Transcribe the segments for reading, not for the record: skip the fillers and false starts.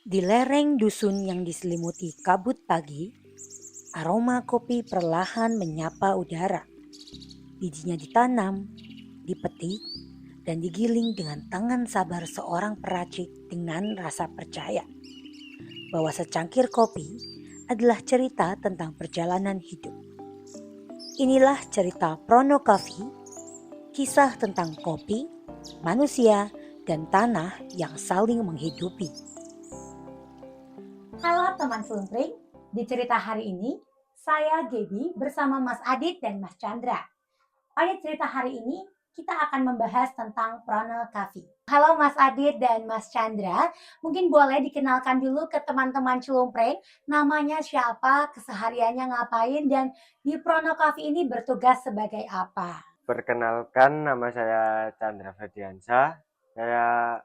Di lereng dusun yang diselimuti kabut pagi, aroma kopi perlahan menyapa udara. Bijinya ditanam, dipetik, dan digiling dengan tangan sabar seorang peracik dengan rasa percaya bahwa secangkir kopi adalah cerita tentang perjalanan hidup. Inilah cerita Prono Coffee, kisah tentang kopi, manusia, dan tanah yang saling menghidupi. Halo teman Slumpring, di cerita hari ini saya Gaby bersama Mas Adit dan Mas Chandra. Pada cerita hari ini kita akan membahas tentang Prono Coffee. Halo Mas Adit dan Mas Chandra, mungkin boleh dikenalkan dulu ke teman-teman Slumpring, namanya siapa, kesehariannya ngapain, dan di Prono Coffee ini bertugas sebagai apa? Perkenalkan, nama saya Chandra Ferdiansyah. Saya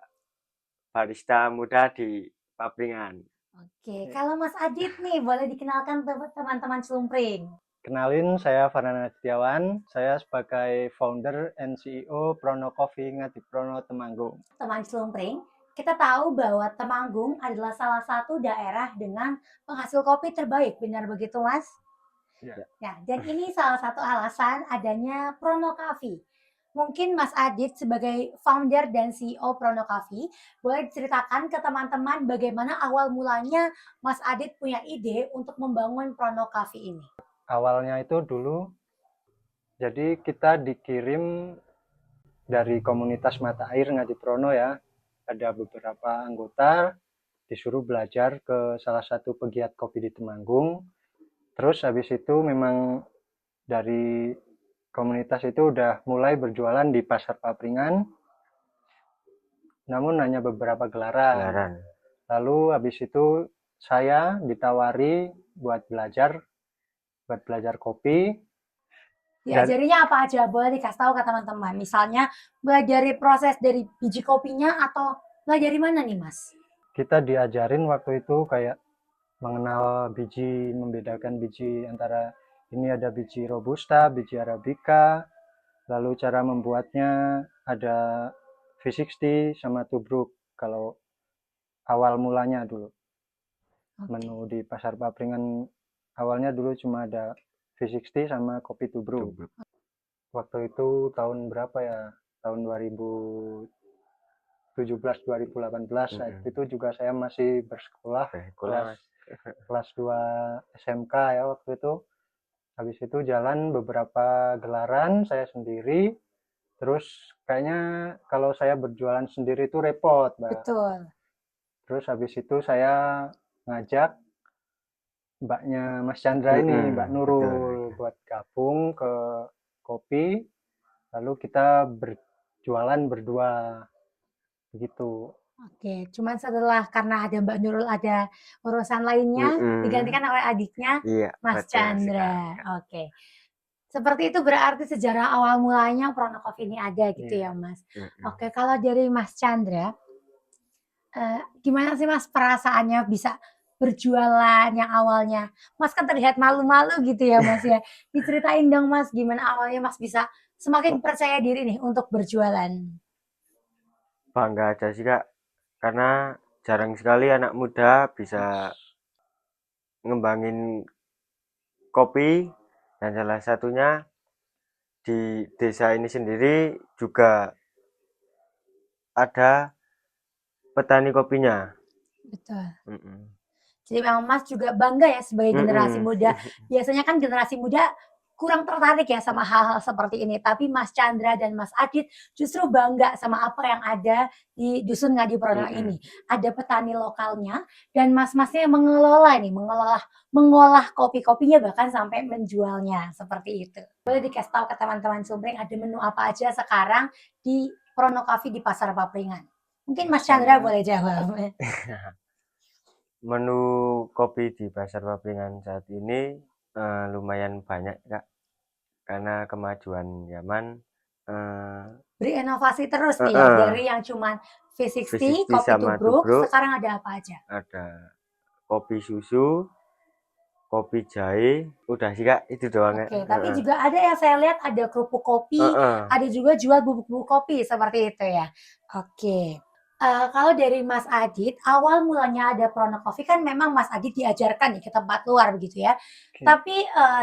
barista muda di Papringan. Oke, kalau Mas Adit nih boleh dikenalkan teman-teman Slumpring. Kenalin, saya Farhana Setiawan. Saya sebagai founder and CEO Prono Coffee Ngadiprono Temanggung. Teman Slumpring, kita tahu bahwa Temanggung adalah salah satu daerah dengan penghasil kopi terbaik, benar begitu Mas? Ya. Ya, dan ini salah satu alasan adanya Prono Coffee. Mungkin Mas Adit sebagai founder dan CEO Prono Coffee boleh diceritakan ke teman-teman bagaimana awal mulanya Mas Adit punya ide untuk membangun Prono Coffee ini. Awalnya itu dulu, jadi kita dikirim dari komunitas mata air Ngadiprono ya. Ada beberapa anggota disuruh belajar ke salah satu pegiat kopi di Temanggung. Terus habis itu memang dari komunitas itu udah mulai berjualan di pasar Papringan, namun hanya beberapa gelaran. Lalu habis itu saya ditawari buat belajar kopi. Diajarinya apa aja? Boleh dikasih tahu ke teman-teman. Misalnya belajar proses dari biji kopinya atau belajar dari mana nih Mas? Kita diajarin waktu itu kayak mengenal biji, membedakan biji antara ini ada biji robusta, biji arabica, lalu cara membuatnya ada V60 sama tubruk kalau awal mulanya dulu. Menu di pasar Papringan awalnya dulu cuma ada V60 sama kopi tubruk. Waktu itu tahun berapa ya? Tahun 2017-2018 saat itu juga saya masih bersekolah kelas 2 SMK ya waktu itu. Habis itu jalan beberapa gelaran saya sendiri. Terus kayaknya kalau saya berjualan sendiri itu repot, Mbak. Betul. Terus habis itu saya ngajak mbaknya Mas Chandra ini, Mbak Nurul, buat gabung ke kopi. Lalu kita berjualan berdua. Begitu. Oke, cuman setelah karena ada Mbak Nurul ada urusan lainnya digantikan oleh adiknya Mas Chandra. Oke. Seperti itu berarti sejarah awal mulanya Prono Coffee ini ada gitu ya Mas. Oke, kalau dari Mas Chandra, gimana sih Mas perasaannya bisa berjualan yang awalnya? Mas kan terlihat malu-malu gitu ya Mas ya. Diceritain dong Mas gimana awalnya Mas bisa semakin percaya diri nih untuk berjualan. Bangga aja sih Kak, karena jarang sekali anak muda bisa ngembangin kopi, dan salah satunya di desa ini sendiri juga ada petani kopinya. Betul. Jadi memang Mas juga bangga ya sebagai generasi muda. Biasanya kan generasi muda kurang tertarik ya sama hal-hal seperti ini. Tapi Mas Chandra dan Mas Adit justru bangga sama apa yang ada di Dusun Ngadiprono ini. Ada petani lokalnya dan mas-masnya yang mengolah kopi-kopinya bahkan sampai menjualnya seperti itu. Boleh dikasih tahu ke teman-teman Slumpring ada menu apa aja sekarang di Prono Coffee di Pasar Papringan. Mungkin Mas Chandra boleh jawab. Menu kopi di Pasar Papringan saat ini lumayan banyak Kak, karena kemajuan zaman berinovasi terus nih ya, dari yang cuman V60, kopi tubruk, sekarang ada apa aja? Ada kopi susu, kopi jahe, udah sih Kak, itu doang. Oke, tapi juga ada yang saya lihat ada kerupuk kopi, ada juga jual bubuk-bubuk kopi seperti itu ya. Oke. Kalau dari Mas Adit, awal mulanya ada Prono Coffee kan memang Mas Adit diajarkan nih ke tempat luar begitu ya. Oke. Tapi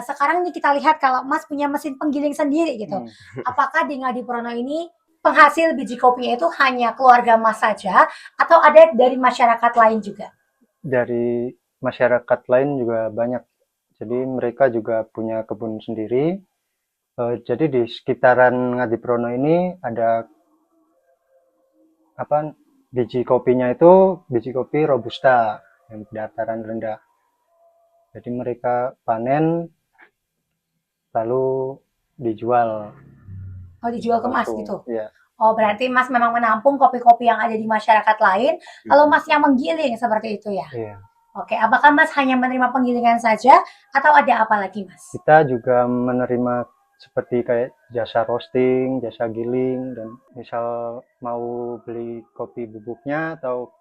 sekarang nih kita lihat kalau Mas punya mesin penggiling sendiri gitu. Hmm. Apakah di Ngadi Prono ini penghasil biji kopinya itu hanya keluarga Mas saja atau ada dari masyarakat lain juga? Dari masyarakat lain juga banyak. Jadi mereka juga punya kebun sendiri. Jadi di sekitaran Ngadiprono ini ada biji kopinya itu biji kopi robusta yang dataran rendah. Jadi mereka panen lalu dijual Oh, dijual ke Mas langsung. gitu. Iya. Oh, berarti Mas memang menampung kopi-kopi yang ada di masyarakat lain, lalu Mas yang menggiling seperti itu ya? Iya. Oke, apakah Mas hanya menerima penggilingan saja atau ada apa lagi Mas? Kita juga menerima seperti kayak jasa roasting, jasa giling, dan misal mau beli kopi bubuknya atau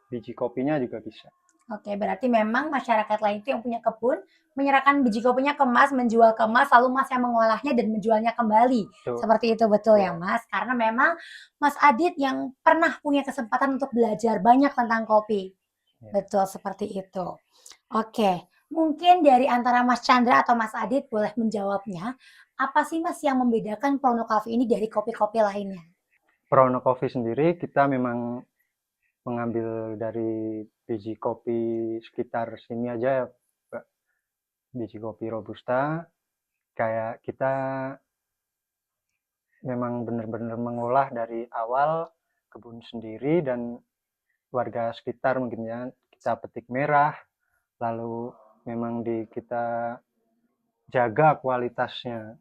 biji kopinya juga bisa. Oke, berarti memang masyarakat lain itu yang punya kebun menyerahkan biji kopinya ke Mas, menjual ke Mas, lalu Mas yang mengolahnya dan menjualnya kembali. Tuh. Seperti itu betul ya Mas? Karena memang Mas Adit yang pernah punya kesempatan untuk belajar banyak tentang kopi. Ya. Betul seperti itu. Oke, mungkin dari antara Mas Chandra atau Mas Adit boleh menjawabnya. Apa sih Mas yang membedakan Prono Coffee ini dari kopi-kopi lainnya? Prono Coffee sendiri kita memang mengambil dari biji kopi sekitar sini aja ya, Pak. Biji kopi robusta. Kayak kita memang benar-benar mengolah dari awal kebun sendiri dan warga sekitar mungkin ya. Kita petik merah, lalu memang kita jaga kualitasnya.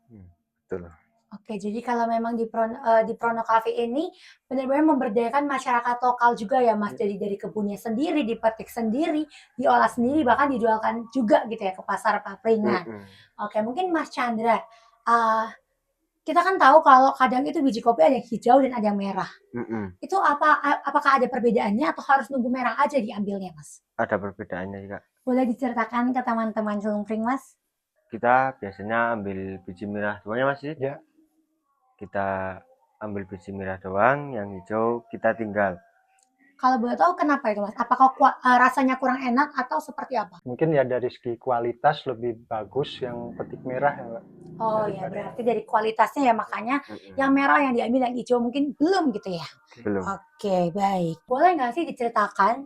Betul. Oke, jadi kalau memang di Prono Cafe ini benar-benar memberdayakan masyarakat lokal juga ya Mas. Jadi dari kebunnya sendiri, dipetik sendiri, diolah sendiri, bahkan dijualkan juga gitu ya ke pasar papringan. Oke, mungkin Mas Chandra, kita kan tahu kalau kadang itu biji kopi ada yang hijau dan ada yang merah. Itu apakah ada perbedaannya atau harus nunggu merah aja diambilnya Mas? Ada perbedaannya Kak. Boleh diceritakan ke teman-teman Celungkring Mas? Kita biasanya ambil biji merah doang ya Mas? Ya. Kita ambil biji merah doang, yang hijau kita tinggal. Kalau boleh tahu kenapa itu Mas? Apakah rasanya kurang enak atau seperti apa? Mungkin ya dari segi kualitas lebih bagus yang petik merah ya Pak. Oh ya, berarti dari kualitasnya ya makanya yang merah yang diambil, yang hijau mungkin belum gitu ya? Belum. Oke, baik. Boleh nggak sih diceritakan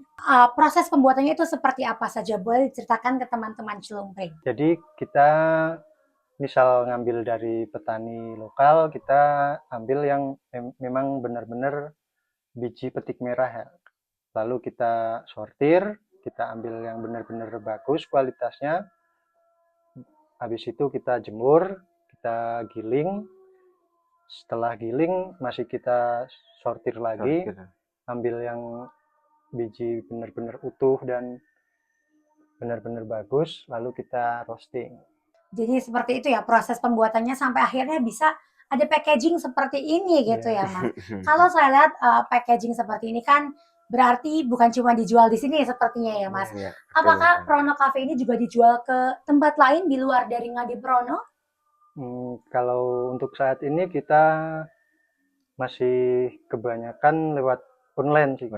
proses pembuatannya itu seperti apa saja? Boleh diceritakan ke teman-teman Celungkring. Jadi kita misal ngambil dari petani lokal, kita ambil yang memang benar-benar biji petik merah ya. Lalu kita sortir, kita ambil yang benar-benar bagus kualitasnya. Habis itu kita jemur, kita giling. Setelah giling masih kita sortir lagi, ambil yang biji benar-benar utuh dan benar-benar bagus, lalu kita roasting. Jadi seperti itu ya proses pembuatannya sampai akhirnya bisa ada packaging seperti ini gitu ya Mas. Kalau saya lihat packaging seperti ini kan berarti bukan cuma dijual di sini sepertinya ya Mas. Apakah Prono Cafe ini juga dijual ke tempat lain di luar dari Ngadi Prono? Kalau untuk saat ini kita masih kebanyakan lewat online sih.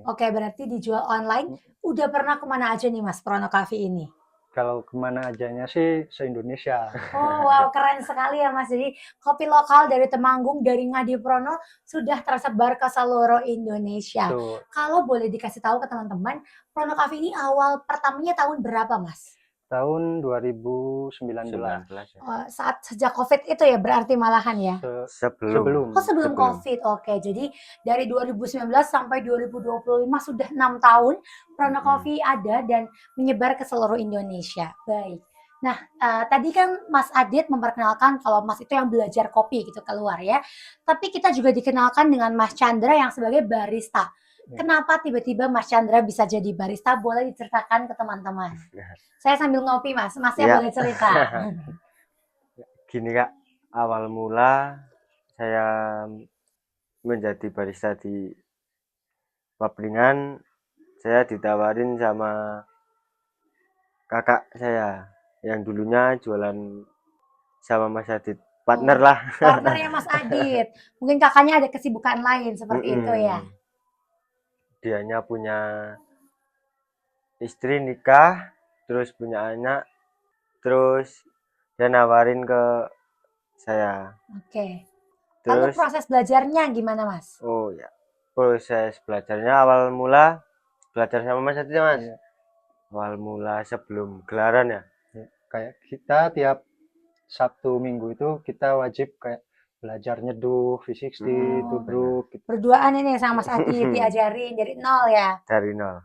Oke, berarti dijual online. Udah pernah kemana aja nih Mas Prono Cafe ini? Kalau kemana ajanya sih se-Indonesia. Oh wow, keren sekali ya Mas. Jadi kopi lokal dari Temanggung, dari Ngadi Prono sudah tersebar ke seluruh Indonesia. Tuh. Kalau boleh dikasih tahu ke teman-teman, Prono Cafe ini awal pertamanya tahun berapa Mas? Tahun 2019. Saat sejak COVID itu ya berarti malahan ya? Sebelum. Oh sebelum COVID, oke. Jadi dari 2019 sampai 2025 sudah 6 tahun Prono Coffee ada dan menyebar ke seluruh Indonesia. Baik. Nah, tadi kan Mas Adit memperkenalkan kalau Mas itu yang belajar kopi gitu keluar ya. Tapi kita juga dikenalkan dengan Mas Chandra yang sebagai barista. Kenapa tiba-tiba Mas Chandra bisa jadi barista? Boleh diceritakan ke teman-teman. Saya sambil ngopi Mas, Masnya boleh cerita. Gini Kak, awal mula saya menjadi barista di Papringan, saya ditawarin sama kakak saya yang dulunya jualan sama Mas Adit. Partner lah. Partnernya Mas Adit. Mungkin kakaknya ada kesibukan lain seperti itu ya. dianya punya istri, nikah, terus punya anak, terus dia nawarin ke saya. Oke. Lalu Terus proses belajarnya gimana, Mas? oh ya, proses belajarnya awal mula belajar sama Mas Adit ya, Mas. Iya. Awal mula sebelum gelaran ya. Ya, kayak kita tiap Sabtu Minggu itu kita wajib kayak belajar nyeduh, V60, Oh, tubruk gitu. Berduaan ini sama Mas Adit diajarin dari nol ya. Dari nol.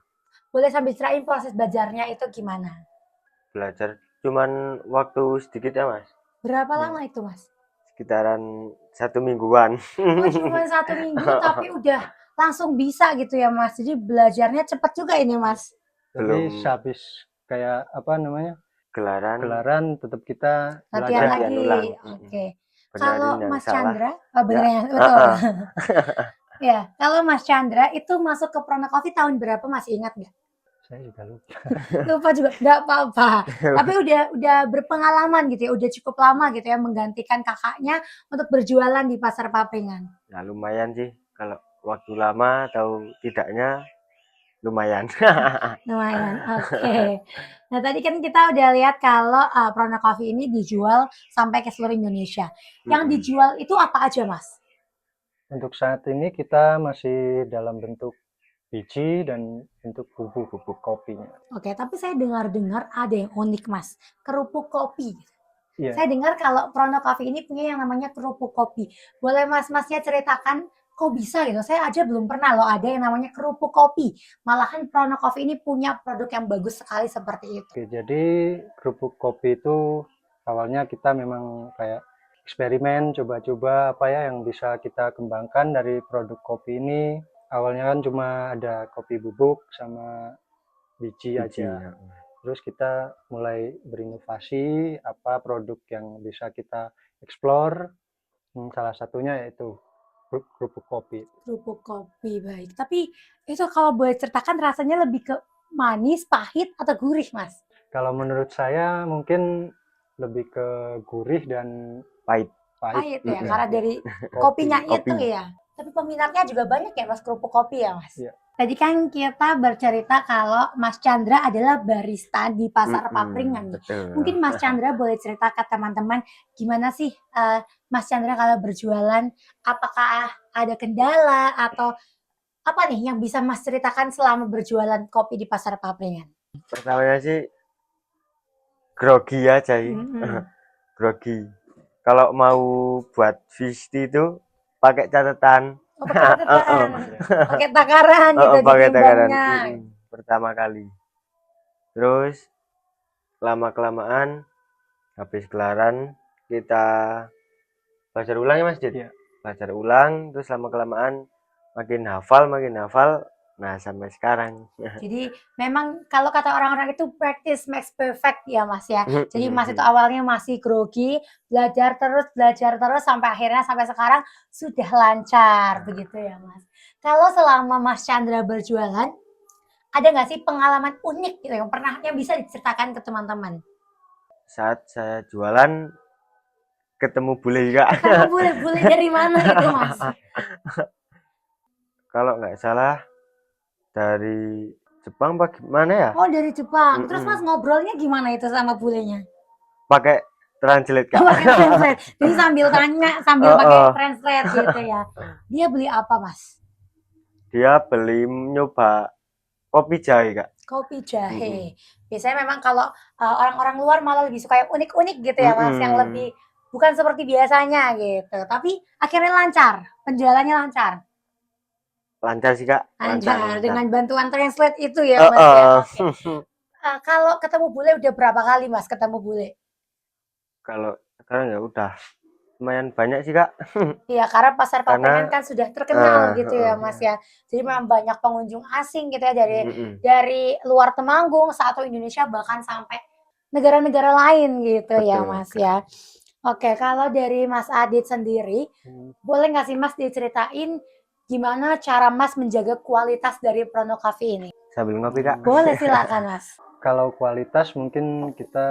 Boleh sambil ceritain proses belajarnya itu gimana? Belajar cuman waktu sedikit ya, Mas. Berapa lama itu, Mas? Sekitaran 1 mingguan. Oh, cuma 1 minggu tapi udah langsung bisa gitu ya, Mas. Jadi belajarnya cepat juga ini, Mas. Jadi Belum habis kayak apa namanya gelaran gelaran tetap kita Latihan belajar. lagi. ulang. Oke. Benerin Kalau yang Mas salah. Chandra, oh bener ya, betul. Heeh. Ya, kalau Mas Chandra itu masuk ke Prona Coffee tahun berapa, masih ingat nggak? Saya juga lupa. Lupa juga, nggak apa-apa. Tapi udah berpengalaman gitu ya, udah cukup lama gitu ya menggantikan kakaknya untuk berjualan di pasar Papringan. Ya lumayan sih kalau waktu lama atau tidaknya lumayan. Lumayan, oke. Nah tadi kan kita udah lihat kalau Prona Coffee ini dijual sampai ke seluruh Indonesia. Yang Mm-mm. dijual itu apa aja, Mas? Untuk saat ini kita masih dalam bentuk biji dan bentuk bubuk kopinya. Oke, tapi saya dengar-dengar ada yang unik, Mas. Kerupuk kopi. Iya. Saya dengar kalau Prona Coffee ini punya yang namanya kerupuk kopi. Boleh mas-masnya ceritakan kok bisa gitu? Saya aja belum pernah loh ada yang namanya kerupuk kopi. Malahan Prona Coffee ini punya produk yang bagus sekali seperti itu. Oke, jadi kerupuk kopi itu awalnya kita memang kayak eksperimen, coba-coba apa ya yang bisa kita kembangkan dari produk kopi ini. Awalnya kan cuma ada kopi bubuk sama biji Biji, aja. ya. Terus kita mulai berinovasi apa produk yang bisa kita explore. Salah satunya yaitu kerupuk kopi. Kerupuk kopi, baik. Tapi itu kalau boleh ceritakan rasanya lebih ke manis, pahit, atau gurih, Mas? Kalau menurut saya mungkin lebih ke gurih dan Pahit. Pahit ya, Mm-mm. karena dari kopi. kopinya itu Kopi. ya. Tapi peminatnya juga banyak ya, Mas, kerupuk kopi ya, Mas? Iya. Tadi kan kita bercerita kalau Mas Chandra adalah barista di pasar Mm-mm, Papringan nih. betul. Mungkin Mas Chandra boleh cerita ke teman-teman gimana sih Mas Chandra kalau berjualan, apakah ada kendala atau apa nih yang bisa Mas ceritakan selama berjualan kopi di pasar Papringan? Pertamanya sih grogi aja sih. Mm-mm. Grogi. Kalau mau buat VST itu pakai catatan. Oh, pakai catatan, pakai takaran gitu, Pakai takaran. ditimbangnya. Pertama kali. Terus lama kelamaan habis gelaran kita belajar ulang ya Mas Dit? Iya. Belajar ulang terus lama kelamaan makin hafal. Nah sampai sekarang. Jadi memang kalau kata orang-orang itu practice makes perfect ya Mas ya. Jadi Mas itu awalnya masih grogi, belajar terus sampai akhirnya sampai sekarang sudah lancar begitu ya Mas. Kalau selama Mas Chandra berjualan, ada nggak sih pengalaman unik gitu yang bisa diceritakan ke teman-teman? Saat saya jualan ketemu bule juga. Ketemu bule-bule dari mana itu Mas? Kalau nggak salah dari Jepang apa gimana ya? Oh dari Jepang. Terus Mas ngobrolnya gimana itu sama bulenya? Pakai translate Kak. Pakai translate. Jadi sambil tanya, sambil pakai translate gitu ya. Dia beli apa Mas? Dia beli nyoba kopi jahe Kak. Kopi jahe. Biasanya memang kalau orang-orang luar malah lebih suka yang unik-unik gitu ya Mas, yang lebih bukan seperti biasanya gitu. Tapi akhirnya lancar, penjualannya lancar. Lancar sih Kak. Lancar. Dengan bantuan translate itu ya Mas ya. Okay. Kalau ketemu bule udah berapa kali Mas ketemu bule? Kalau sekarang ya udah lumayan banyak sih Kak. Iya, karena pasar Papringan kan sudah terkenal gitu ya Mas ya. Jadi memang banyak pengunjung asing gitu ya dari luar Temanggung atau Indonesia bahkan sampai negara-negara lain gitu. Betul. Ya Mas ya. Oke, kalau dari Mas Adit sendiri, boleh nggak sih Mas diceritain gimana cara Mas menjaga kualitas dari Prona Coffee ini? Sambil ngopi Kak. Boleh silakan Mas. Kalau kualitas mungkin kita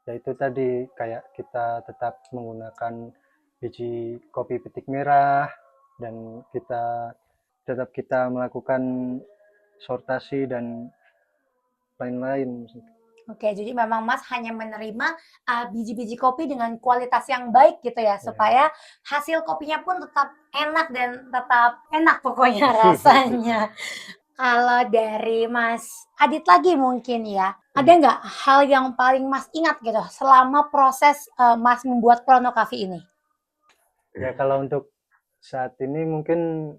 ya itu tadi kayak kita tetap menggunakan biji kopi petik merah dan kita tetap kita melakukan sortasi dan lain-lain. Oke, jadi memang Mas hanya menerima biji-biji kopi dengan kualitas yang baik gitu ya, supaya hasil kopinya pun tetap enak dan tetap enak pokoknya rasanya. Kalau dari Mas Adit lagi mungkin ya, ada nggak hal yang paling Mas ingat gitu selama proses Mas membuat Prono Coffee ini? Ya kalau untuk saat ini mungkin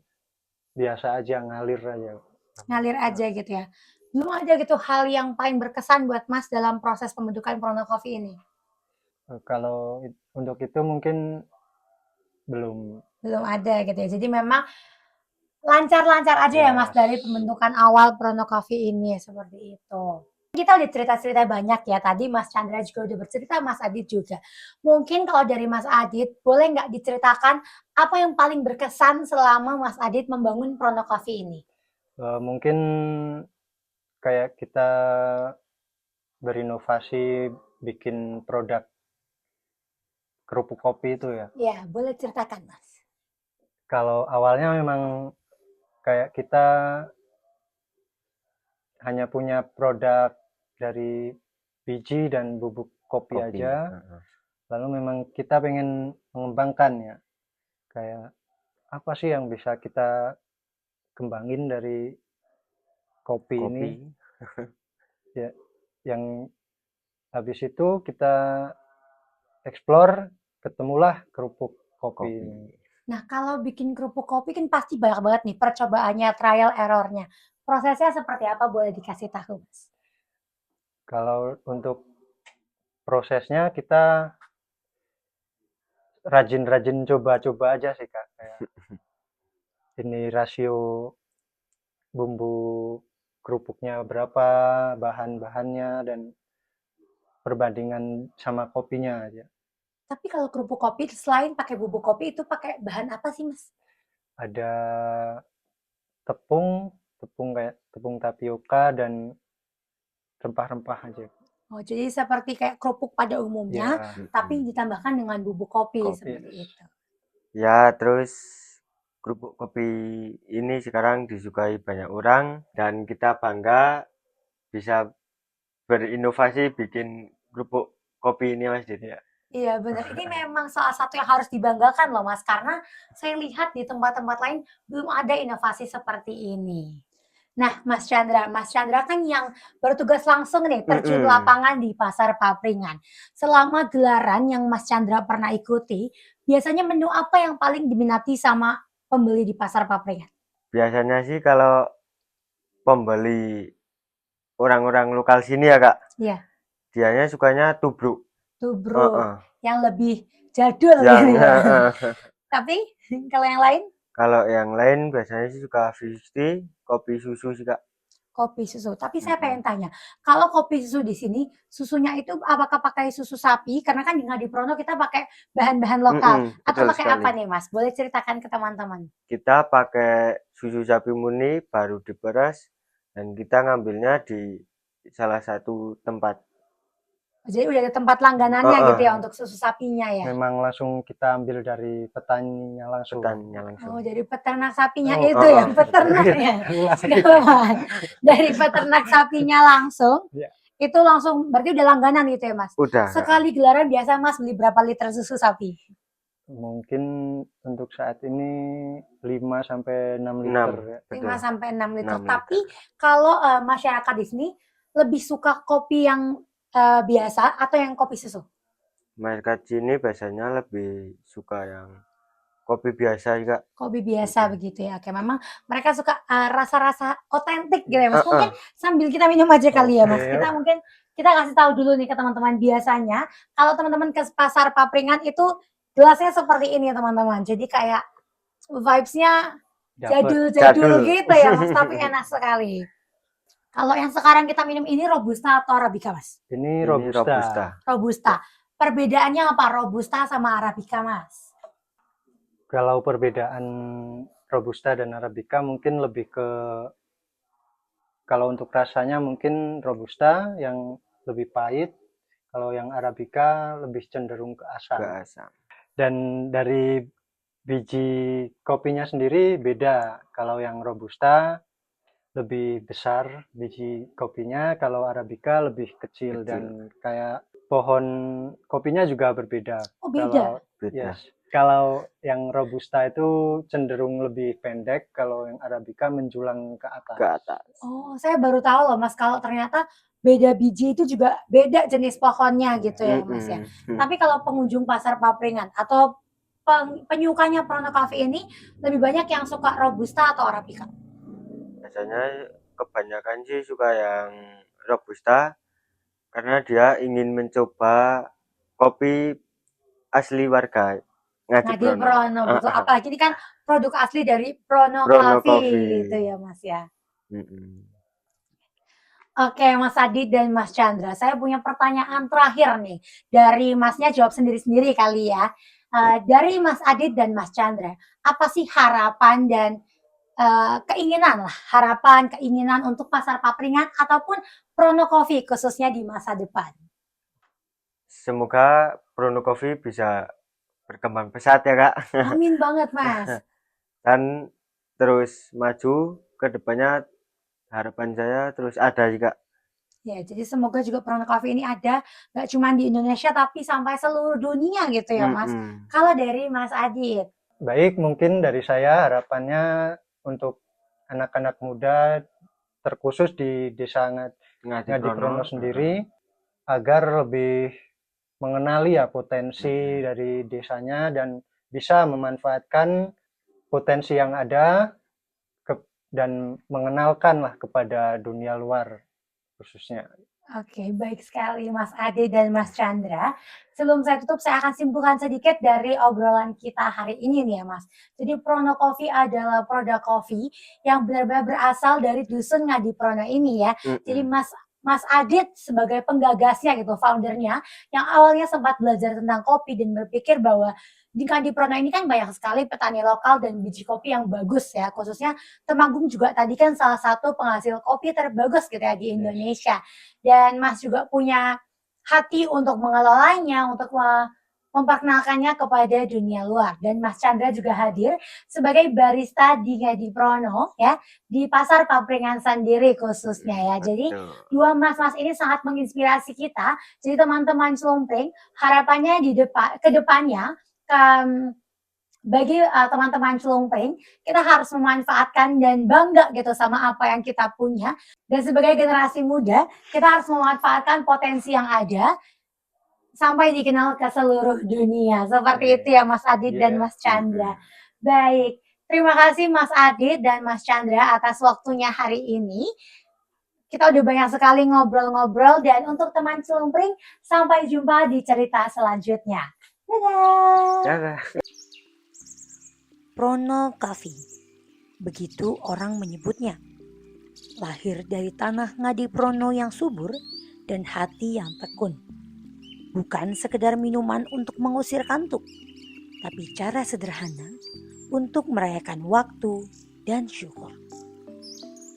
biasa aja, ngalir aja. Ngalir aja gitu ya. Belum ada gitu hal yang paling berkesan buat Mas dalam proses pembentukan Prono Coffee ini? Kalau untuk itu mungkin belum. Belum ada gitu ya. Jadi memang lancar-lancar aja ya Mas Yes. dari pembentukan awal Prono Coffee ini seperti itu. Kita udah cerita-cerita banyak ya tadi Mas Chandra juga udah bercerita, Mas Adit juga. Mungkin kalau dari Mas Adit boleh nggak diceritakan apa yang paling berkesan selama Mas Adit membangun Prono Coffee ini? Mungkin kayak kita berinovasi bikin produk kerupuk kopi itu ya. Ya, boleh ceritakan Mas. Kalau awalnya memang kayak kita hanya punya produk dari biji dan bubuk kopi aja. Lalu memang kita pengen mengembangkan ya. Kayak apa sih yang bisa kita kembangin dari kopi ini? Ya, yang habis itu kita explore, ketemulah kerupuk kopi ini. Nah, kalau bikin kerupuk kopi kan pasti banyak banget nih percobaannya, trial errornya. Prosesnya seperti apa boleh dikasih tahu, Mas? Kalau untuk prosesnya kita rajin-rajin coba-coba aja sih Kak. Kayak ini rasio bumbu kerupuknya berapa, bahan-bahannya, dan perbandingan sama kopinya aja. Tapi kalau kerupuk kopi selain pakai bubuk kopi itu pakai bahan apa sih, Mas? Ada tepung kayak tepung tapioka dan rempah-rempah aja. Oh, jadi seperti kayak kerupuk pada umumnya, Ya, tapi ditambahkan dengan bubuk kopi Kopi. seperti itu. Ya, terus kerupuk kopi ini sekarang disukai banyak orang dan kita bangga bisa berinovasi bikin kerupuk kopi ini Mas Didi ya. Iya benar, ini memang salah satu yang harus dibanggakan loh Mas, karena saya lihat di tempat-tempat lain belum ada inovasi seperti ini. Nah Mas Chandra kan yang bertugas langsung nih terjun lapangan di Pasar Papringan. Selama gelaran yang Mas Chandra pernah ikuti, biasanya menu apa yang paling diminati sama pembeli di Pasar Papringan? Biasanya sih kalau pembeli orang-orang lokal sini ya Kak, Iya, dianya sukanya tubruk. tubruk yang lebih jadul Yang gitu ya. Tapi kalau yang lain? Kalau yang lain biasanya sih suka 50, kopi susu sih Kak. Kopi susu. Tapi saya pengen tanya, kalau kopi susu di sini, susunya itu apakah pakai susu sapi? Karena kan di Ngadiprono kita pakai bahan-bahan lokal. Atau betul pakai sekali. apa nih Mas? Boleh ceritakan ke teman-teman. Kita pakai susu sapi murni baru diperas dan kita ngambilnya di salah satu tempat. Jadi udah ada tempat langganannya gitu ya untuk susu sapinya ya? memang langsung kita ambil dari petaninya langsung. Oh, dari peternak sapinya Oh, itu ya, peternaknya. Dari peternak sapinya langsung, Ya. itu langsung berarti udah langganan gitu ya Mas? Udah. Sekali gelaran biasa Mas beli berapa liter susu sapi? Mungkin untuk saat ini 5 sampai 6 liter ya. 5 sampai 6 liter. 6 Tapi kalau masyarakat di sini lebih suka kopi yang biasa atau yang kopi susu? Masyarakat sini biasanya lebih suka yang kopi biasa juga. Kopi biasa begitu ya. Oke, memang mereka suka rasa-rasa otentik gitu ya Mas. Mungkin sambil kita minum aja kali ya Mas. Kita mungkin kita kasih tahu dulu nih ke teman-teman, biasanya kalau teman-teman ke Pasar Papringan itu gelasnya seperti ini teman-teman. Jadi kayak vibes-nya jadul-jadul gitu ya Mas, tapi enak sekali. Kalau yang sekarang kita minum ini Robusta atau Arabica Mas? Ini Robusta. Robusta. Perbedaannya apa Robusta sama Arabica Mas? Kalau perbedaan Robusta dan Arabica mungkin lebih ke, kalau untuk rasanya mungkin Robusta yang lebih pahit, kalau yang Arabica lebih cenderung ke asam. Dan dari biji kopinya sendiri beda. Kalau yang robusta lebih besar biji kopinya, kalau arabica lebih kecil. Dan kayak pohon kopinya juga berbeda. Oh, beda. Beda. Yes. Kalau yang robusta itu cenderung lebih pendek, kalau yang arabica menjulang ke Ke atas. atas. Oh, saya baru tahu loh Mas kalau ternyata beda biji itu juga beda jenis pohonnya gitu ya Mas ya. Tapi kalau pengunjung pasar Papringan atau penyukanya Prono Coffee ini lebih banyak yang suka robusta atau arabica? Biasanya kebanyakan sih suka yang robusta karena dia ingin mencoba kopi asli warga Ngadi Ngadi Prono, betul. Apalagi ini kan produk asli dari Prono Prono Coffee Coffee. gitu ya Mas ya. Mm-mm. Oke, Mas Adit dan Mas Chandra, saya punya pertanyaan terakhir nih. Dari Masnya jawab sendiri-sendiri kali ya. Dari Mas Adit dan Mas Chandra, apa sih harapan dan keinginan lah, harapan, keinginan untuk pasar Papringan ataupun Prono Coffee khususnya di masa depan? Semoga Prono Coffee bisa berkembang pesat ya Kak. Amin banget Mas. Dan terus maju ke depannya, harapan saya terus ada juga. Ya, jadi semoga juga Prono Coffee ini ada nggak cuma di Indonesia tapi sampai seluruh dunia gitu ya Mas. Kalau dari Mas Adit? Baik, mungkin dari saya harapannya untuk anak-anak muda terkhusus di desa Ngadi Prono sendiri agar lebih mengenali ya potensi dari desanya dan bisa memanfaatkan potensi yang ada dan mengenalkan lah kepada dunia luar khususnya. Oke, baik sekali Mas Ade dan Mas Chandra. Sebelum saya tutup, saya akan simpulkan sedikit dari obrolan kita hari ini nih ya Mas. Jadi Prono Coffee adalah produk kopi yang benar-benar berasal dari dusun Ngadi Prono ini ya. Jadi Mas Adit sebagai penggagasnya gitu, foundernya, yang awalnya sempat belajar tentang kopi dan berpikir bahwa di Ngadi Prono ini kan banyak sekali petani lokal dan biji kopi yang bagus ya, khususnya Temanggung juga tadi kan salah satu penghasil kopi terbagus gitu ya di Indonesia. Dan Mas juga punya hati untuk mengelolanya, untuk memperkenalkannya kepada dunia luar. Dan Mas Chandra juga hadir sebagai barista di Ngadi Prono ya, di pasar Papringan sendiri khususnya ya. Jadi dua mas-mas ini sangat menginspirasi kita. Jadi teman-teman Celumpring, harapannya di kedepannya bagi teman-teman Celumpring, kita harus memanfaatkan dan bangga gitu sama apa yang kita punya. Dan sebagai generasi muda, kita harus memanfaatkan potensi yang ada sampai dikenal ke seluruh dunia. Seperti itu ya Mas Adit dan Mas Chandra. Baik, terima kasih Mas Adit dan Mas Chandra atas waktunya hari ini. Kita udah banyak sekali ngobrol-ngobrol dan untuk teman Celumpring, sampai jumpa di cerita selanjutnya. Dadah! Prono Coffee, begitu orang menyebutnya. Lahir dari tanah Ngadi Prono yang subur dan hati yang tekun. Bukan sekedar minuman untuk mengusir kantuk, tapi cara sederhana untuk merayakan waktu dan syukur.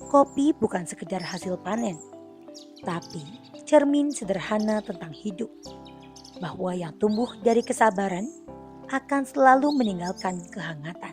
Kopi bukan sekedar hasil panen, tapi cermin sederhana tentang hidup. Bahwa yang tumbuh dari kesabaran akan selalu meninggalkan kehangatan.